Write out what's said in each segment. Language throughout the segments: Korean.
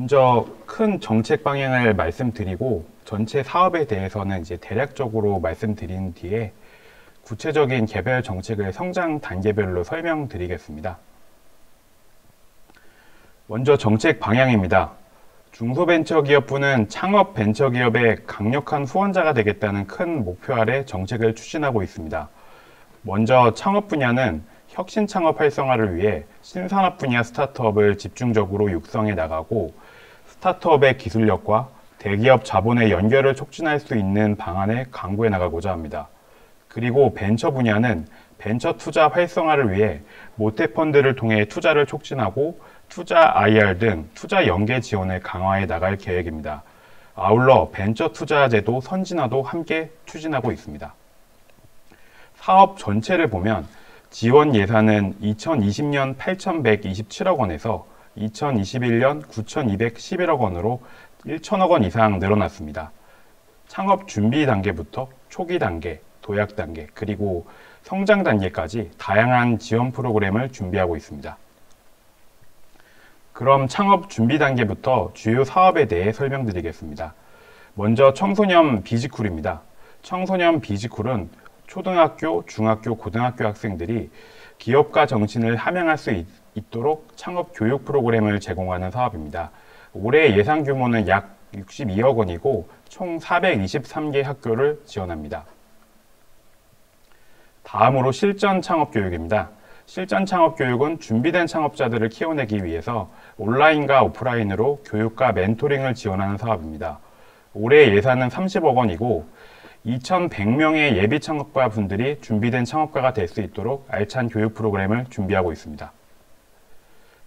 먼저 큰 정책 방향을 말씀드리고 전체 사업에 대해서는 이제 대략적으로 말씀드린 뒤에 구체적인 개별 정책을 성장 단계별로 설명드리겠습니다. 먼저 정책 방향입니다. 중소벤처기업부는 창업 벤처기업의 강력한 후원자가 되겠다는 큰 목표 아래 정책을 추진하고 있습니다. 먼저 창업 분야는 혁신 창업 활성화를 위해 신산업 분야 스타트업을 집중적으로 육성해 나가고 스타트업의 기술력과 대기업 자본의 연결을 촉진할 수 있는 방안을 강구해 나가고자 합니다. 그리고 벤처 분야는 벤처 투자 활성화를 위해 모태펀드를 통해 투자를 촉진하고 투자 IR 등 투자 연계 지원을 강화해 나갈 계획입니다. 아울러 벤처 투자 제도 선진화도 함께 추진하고 있습니다. 사업 전체를 보면 지원 예산은 2020년 8,127억 원에서 2021년 9,211억 원으로 1천억 원 이상 늘어났습니다. 창업 준비 단계부터 초기 단계, 도약 단계, 그리고 성장 단계까지 다양한 지원 프로그램을 준비하고 있습니다. 그럼 창업 준비 단계부터 주요 사업에 대해 설명드리겠습니다. 먼저 청소년 비지쿨입니다. 청소년 비지쿨은 초등학교, 중학교, 고등학교 학생들이 기업가 정신을 함양할 수 있도록 창업 교육 프로그램을 제공하는 사업입니다. 올해 예상 규모는 약 62억 원이고 총 423개 학교를 지원합니다. 다음으로 실전 창업 교육입니다. 실전 창업 교육은 준비된 창업자들을 키워내기 위해서 온라인과 오프라인으로 교육과 멘토링을 지원하는 사업입니다. 올해 예산은 30억 원이고 2,100명의 예비 창업가 분들이 준비된 창업가가 될 수 있도록 알찬 교육 프로그램을 준비하고 있습니다.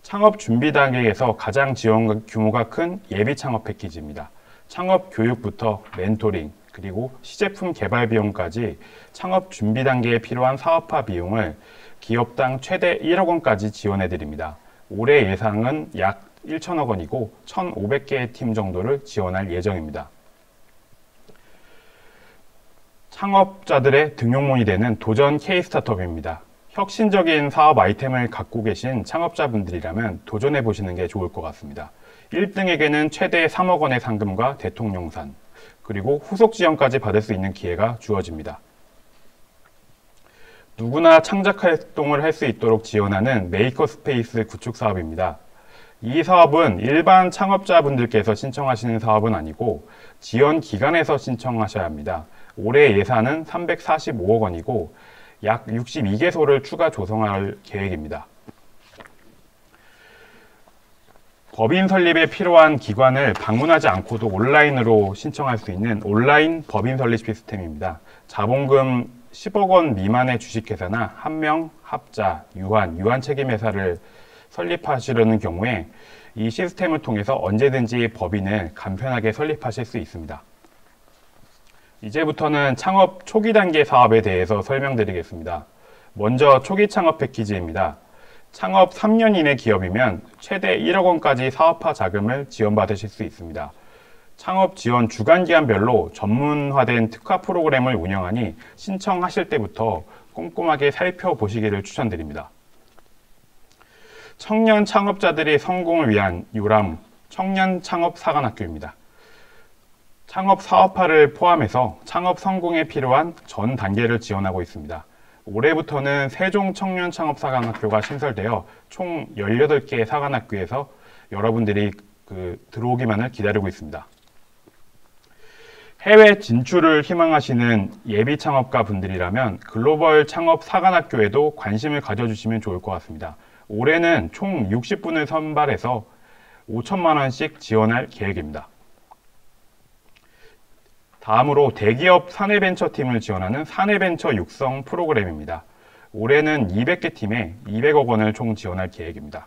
창업 준비 단계에서 가장 지원 규모가 큰 예비 창업 패키지입니다. 창업 교육부터 멘토링, 그리고 시제품 개발 비용까지 창업 준비 단계에 필요한 사업화 비용을 기업당 최대 1억 원까지 지원해 드립니다. 올해 예상은 약 1천억 원이고 1,500개의 팀 정도를 지원할 예정입니다. 창업자들의 등용문이 되는 도전 K-스타트업입니다. 혁신적인 사업 아이템을 갖고 계신 창업자분들이라면 도전해 보시는 게 좋을 것 같습니다. 1등에게는 최대 3억 원의 상금과 대통령산, 그리고 후속 지원까지 받을 수 있는 기회가 주어집니다. 누구나 창작 활동을 할 수 있도록 지원하는 메이커스페이스 구축 사업입니다. 이 사업은 일반 창업자분들께서 신청하시는 사업은 아니고 지원 기관에서 신청하셔야 합니다. 올해 예산은 345억 원이고 약 62개소를 추가 조성할 계획입니다. 법인 설립에 필요한 기관을 방문하지 않고도 온라인으로 신청할 수 있는 온라인 법인 설립 시스템입니다. 자본금 10억 원 미만의 주식회사나 한 명 합자, 유한 책임회사를 설립하시려는 경우에 이 시스템을 통해서 언제든지 법인을 간편하게 설립하실 수 있습니다. 이제부터는 창업 초기 단계 사업에 대해서 설명드리겠습니다. 먼저 초기 창업 패키지입니다. 창업 3년 이내 기업이면 최대 1억 원까지 사업화 자금을 지원받으실 수 있습니다. 창업 지원 주간기한별로 전문화된 특화 프로그램을 운영하니 신청하실 때부터 꼼꼼하게 살펴보시기를 추천드립니다. 청년 창업자들의 성공을 위한 유람 청년 창업 사관학교입니다. 창업 사업화를 포함해서 창업 성공에 필요한 전 단계를 지원하고 있습니다. 올해부터는 세종 청년 창업 사관학교가 신설되어 총 18개의 사관학교에서 여러분들이 들어오기만을 기다리고 있습니다. 해외 진출을 희망하시는 예비 창업가 분들이라면 글로벌 창업 사관학교에도 관심을 가져주시면 좋을 것 같습니다. 올해는 총 60분을 선발해서 5천만 원씩 지원할 계획입니다. 다음으로 대기업 사내벤처팀을 지원하는 사내벤처 육성 프로그램입니다. 올해는 200개 팀에 200억 원을 총 지원할 계획입니다.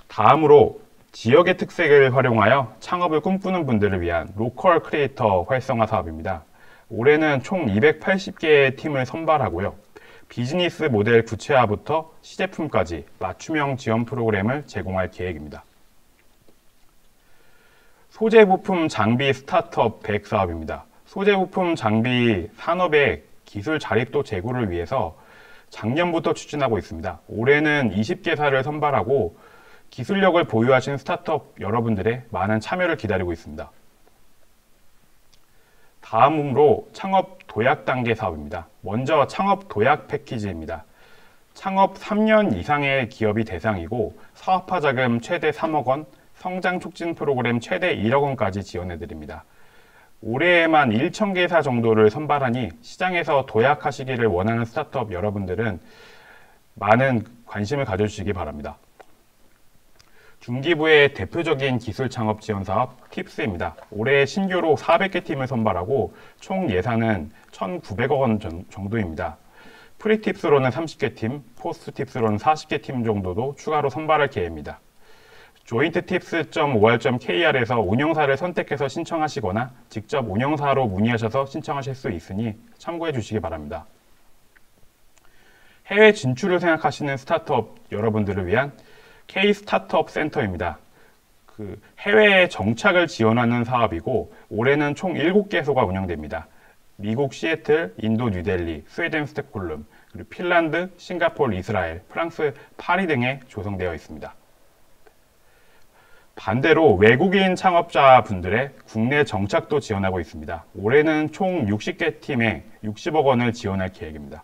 다음으로 지역의 특색을 활용하여 창업을 꿈꾸는 분들을 위한 로컬 크리에이터 활성화 사업입니다. 올해는 총 280개의 팀을 선발하고요. 비즈니스 모델 구체화부터 시제품까지 맞춤형 지원 프로그램을 제공할 계획입니다. 소재 부품 장비 스타트업 100 사업입니다. 소재 부품 장비 산업의 기술 자립도 제고를 위해서 작년부터 추진하고 있습니다. 올해는 20개사를 선발하고 기술력을 보유하신 스타트업 여러분들의 많은 참여를 기다리고 있습니다. 다음으로 창업 도약 단계 사업입니다. 먼저 창업 도약 패키지입니다. 창업 3년 이상의 기업이 대상이고 사업화 자금 최대 3억 원, 성장 촉진 프로그램 최대 1억 원까지 지원해 드립니다. 올해에만 1,000개사 정도를 선발하니 시장에서 도약하시기를 원하는 스타트업 여러분들은 많은 관심을 가져주시기 바랍니다. 중기부의 대표적인 기술 창업 지원 사업 팁스입니다. 올해 신규로 400개 팀을 선발하고 총 예산은 1,900억 원 정도입니다. 프리팁스로는 30개 팀, 포스트팁스로는 40개 팀 정도도 추가로 선발할 계획입니다. jointtips.or.kr에서 운영사를 선택해서 신청하시거나 직접 운영사로 문의하셔서 신청하실 수 있으니 참고해 주시기 바랍니다. 해외 진출을 생각하시는 스타트업 여러분들을 위한 K-스타트업 센터입니다. 해외에 정착을 지원하는 사업이고 올해는 총 7개소가 운영됩니다. 미국 시애틀, 인도 뉴델리, 스웨덴 스톡홀름, 그리고 핀란드, 싱가포르, 이스라엘, 프랑스 파리 등에 조성되어 있습니다. 반대로 외국인 창업자분들의 국내 정착도 지원하고 있습니다. 올해는 총 60개 팀에 60억 원을 지원할 계획입니다.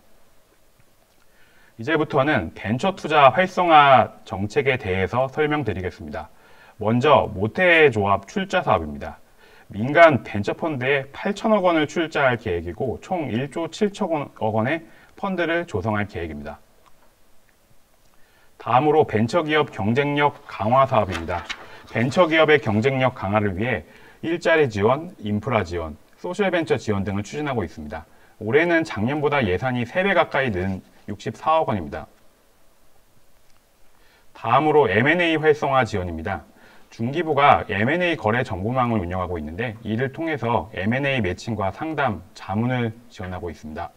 이제부터는 벤처 투자 활성화 정책에 대해서 설명드리겠습니다. 먼저 모태조합 출자 사업입니다. 민간 벤처펀드에 8천억 원을 출자할 계획이고 총 1조 7천억 원의 펀드를 조성할 계획입니다. 다음으로 벤처기업 경쟁력 강화 사업입니다. 벤처기업의 경쟁력 강화를 위해 일자리 지원, 인프라 지원, 소셜벤처 지원 등을 추진하고 있습니다. 올해는 작년보다 예산이 3배 가까이 는 64억 원입니다. 다음으로 M&A 활성화 지원입니다. 중기부가 M&A 거래 정보망을 운영하고 있는데 이를 통해서 M&A 매칭과 상담, 자문을 지원하고 있습니다.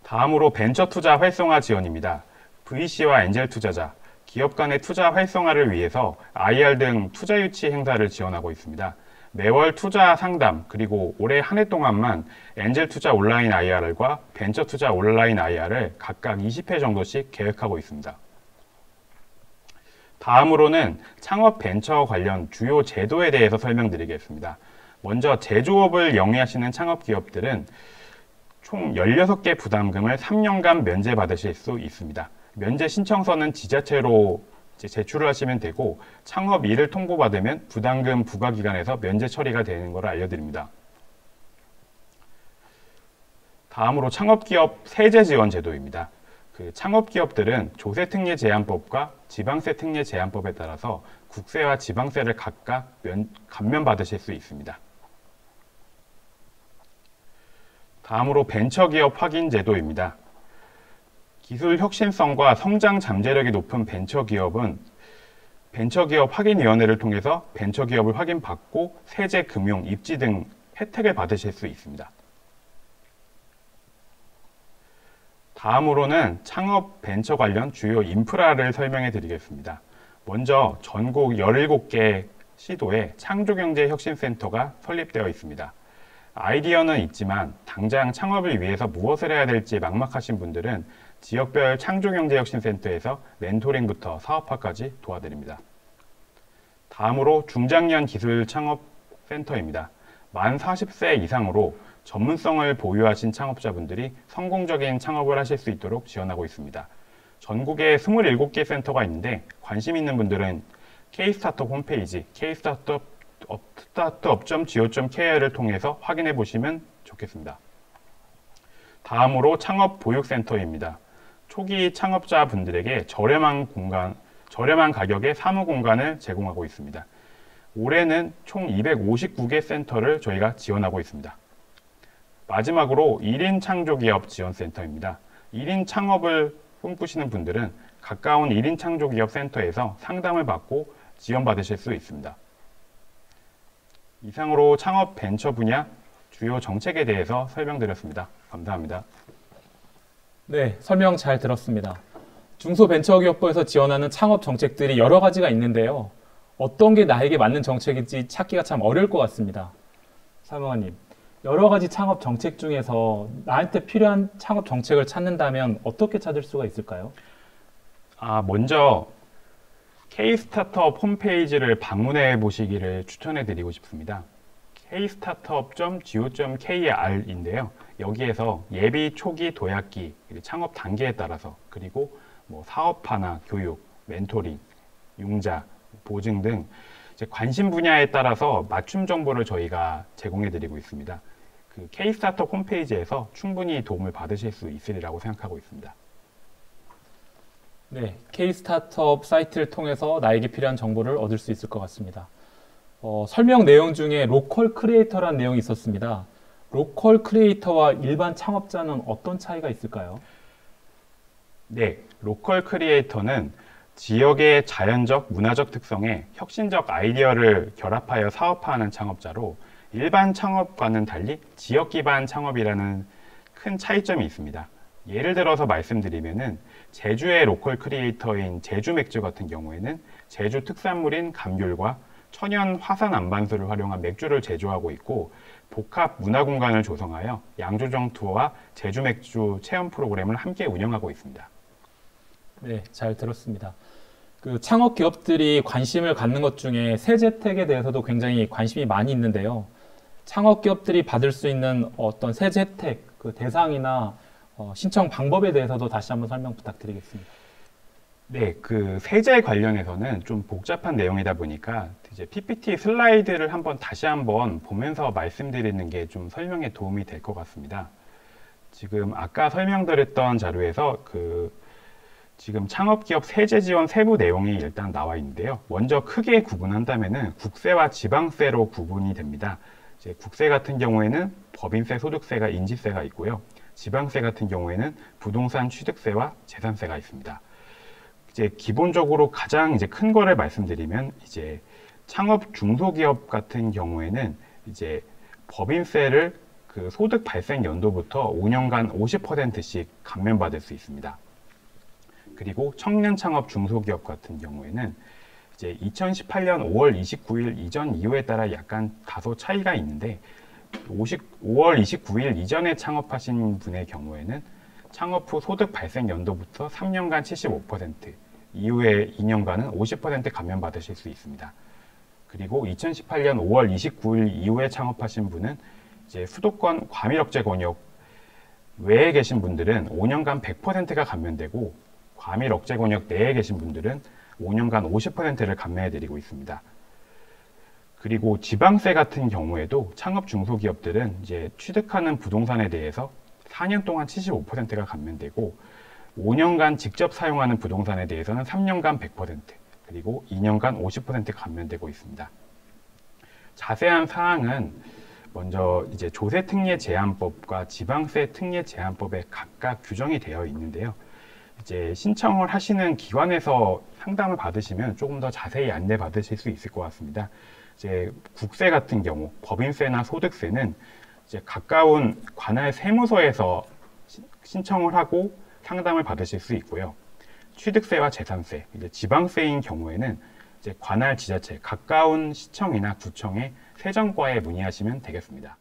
다음으로 벤처 투자 활성화 지원입니다. VC와 엔젤 투자자, 기업 간의 투자 활성화를 위해서 IR 등 투자 유치 행사를 지원하고 있습니다. 매월 투자 상담, 그리고 올해 한 해 동안만 엔젤 투자 온라인 IR과 벤처 투자 온라인 IR을 각각 20회 정도씩 계획하고 있습니다. 다음으로는 창업 벤처 관련 주요 제도에 대해서 설명드리겠습니다. 먼저 제조업을 영위하시는 창업 기업들은 총 16개 부담금을 3년간 면제받으실 수 있습니다. 면제 신청서는 지자체로 제출을 하시면 되고 창업 일을 통보받으면 부담금 부과기간에서 면제 처리가 되는 것을 알려드립니다. 다음으로 창업기업 세제 지원 제도입니다. 창업기업들은 조세특례 제한법과 지방세 특례 제한법에 따라서 국세와 지방세를 각각 감면받으실 수 있습니다. 다음으로 벤처기업 확인 제도입니다. 기술 혁신성과 성장 잠재력이 높은 벤처기업은 벤처기업 확인위원회를 통해서 벤처기업을 확인받고 세제, 금융, 입지 등 혜택을 받으실 수 있습니다. 다음으로는 창업 벤처 관련 주요 인프라를 설명해 드리겠습니다. 먼저 전국 17개 시도에 창조경제혁신센터가 설립되어 있습니다. 아이디어는 있지만 당장 창업을 위해서 무엇을 해야 될지 막막하신 분들은 지역별 창조경제혁신센터에서 멘토링부터 사업화까지 도와드립니다. 다음으로 중장년 기술 창업센터입니다. 만 40세 이상으로 전문성을 보유하신 창업자분들이 성공적인 창업을 하실 수 있도록 지원하고 있습니다. 전국에 27개 센터가 있는데 관심 있는 분들은 K-스타트업 홈페이지 startup.go.kr을 통해서 확인해 보시면 좋겠습니다. 다음으로 창업 보육센터입니다. 초기 창업자분들에게 저렴한 가격의 사무 공간을 제공하고 있습니다. 올해는 총 259개 센터를 저희가 지원하고 있습니다. 마지막으로 1인 창조기업 지원센터입니다. 1인 창업을 꿈꾸시는 분들은 가까운 1인 창조기업 센터에서 상담을 받고 지원받으실 수 있습니다. 이상으로 창업 벤처 분야 주요 정책에 대해서 설명드렸습니다. 감사합니다. 네, 설명 잘 들었습니다. 중소벤처기업부에서 지원하는 창업 정책들이 여러 가지가 있는데요. 어떤 게 나에게 맞는 정책인지 찾기가 참 어려울 것 같습니다. 사무관님, 여러 가지 창업 정책 중에서 나한테 필요한 창업 정책을 찾는다면 어떻게 찾을 수가 있을까요? 먼저 K-스타트업 홈페이지를 방문해 보시기를 추천해 드리고 싶습니다. kstartup.go.kr인데요. 여기에서 예비 초기 도약기, 창업 단계에 따라서 그리고 뭐 사업화나 교육, 멘토링, 융자, 보증 등 이제 관심 분야에 따라서 맞춤 정보를 저희가 제공해 드리고 있습니다. 그 K-스타트업 홈페이지에서 충분히 도움을 받으실 수 있으리라고 생각하고 있습니다. 네, K-스타트업 사이트를 통해서 나에게 필요한 정보를 얻을 수 있을 것 같습니다. 설명 내용 중에 로컬 크리에이터라는 내용이 있었습니다. 로컬 크리에이터와 일반 창업자는 어떤 차이가 있을까요? 네, 로컬 크리에이터는 지역의 자연적, 문화적 특성에 혁신적 아이디어를 결합하여 사업화하는 창업자로 일반 창업과는 달리 지역 기반 창업이라는 큰 차이점이 있습니다. 예를 들어서 말씀드리면은 제주의 로컬 크리에이터인 제주 맥주 같은 경우에는 제주 특산물인 감귤과 천연 화산 안반수를 활용한 맥주를 제조하고 있고 복합 문화 공간을 조성하여 양조장 투어와 제주 맥주 체험 프로그램을 함께 운영하고 있습니다. 네, 잘 들었습니다. 그 창업 기업들이 관심을 갖는 것 중에 세제택에 대해서도 굉장히 관심이 많이 있는데요. 창업 기업들이 받을 수 있는 어떤 세제 혜택, 그 대상이나 신청 방법에 대해서도 다시 한번 설명 부탁드리겠습니다. 네, 그 세제 관련해서는 좀 복잡한 내용이다 보니까 이제 PPT 슬라이드를 다시 한번 보면서 말씀드리는 게 좀 설명에 도움이 될 것 같습니다. 지금 아까 설명드렸던 자료에서 지금 창업기업 세제 지원 세부 내용이 일단 나와 있는데요. 먼저 크게 구분한다면은 국세와 지방세로 구분이 됩니다. 이제 국세 같은 경우에는 법인세, 소득세가 인지세가 있고요. 지방세 같은 경우에는 부동산 취득세와 재산세가 있습니다. 이제 기본적으로 가장 이제 큰 거를 말씀드리면 이제 창업 중소기업 같은 경우에는 이제 법인세를 그 소득 발생 연도부터 5년간 50%씩 감면받을 수 있습니다. 그리고 청년 창업 중소기업 같은 경우에는 이제 2018년 5월 29일 이전 이후에 따라 약간 다소 차이가 있는데 5월 29일 이전에 창업하신 분의 경우에는 창업 후 소득 발생 연도부터 3년간 75%, 이후에 2년간은 50% 감면받으실 수 있습니다. 그리고 2018년 5월 29일 이후에 창업하신 분은 이제 수도권 과밀억제 권역 외에 계신 분들은 5년간 100%가 감면되고 과밀억제 권역 내에 계신 분들은 5년간 50%를 감면해드리고 있습니다. 그리고 지방세 같은 경우에도 창업 중소기업들은 이제 취득하는 부동산에 대해서 4년 동안 75%가 감면되고 5년간 직접 사용하는 부동산에 대해서는 3년간 100%, 그리고 2년간 50% 감면되고 있습니다. 자세한 사항은 먼저 이제 조세특례 제한법과 지방세 특례 제한법에 각각 규정이 되어 있는데요. 이제 신청을 하시는 기관에서 상담을 받으시면 조금 더 자세히 안내 받으실 수 있을 것 같습니다. 이제 국세 같은 경우 법인세나 소득세는 이제 가까운 관할 세무서에서 신청을 하고 상담을 받으실 수 있고요. 취득세와 재산세, 이제 지방세인 경우에는 이제 관할 지자체, 가까운 시청이나 구청의 세정과에 문의하시면 되겠습니다.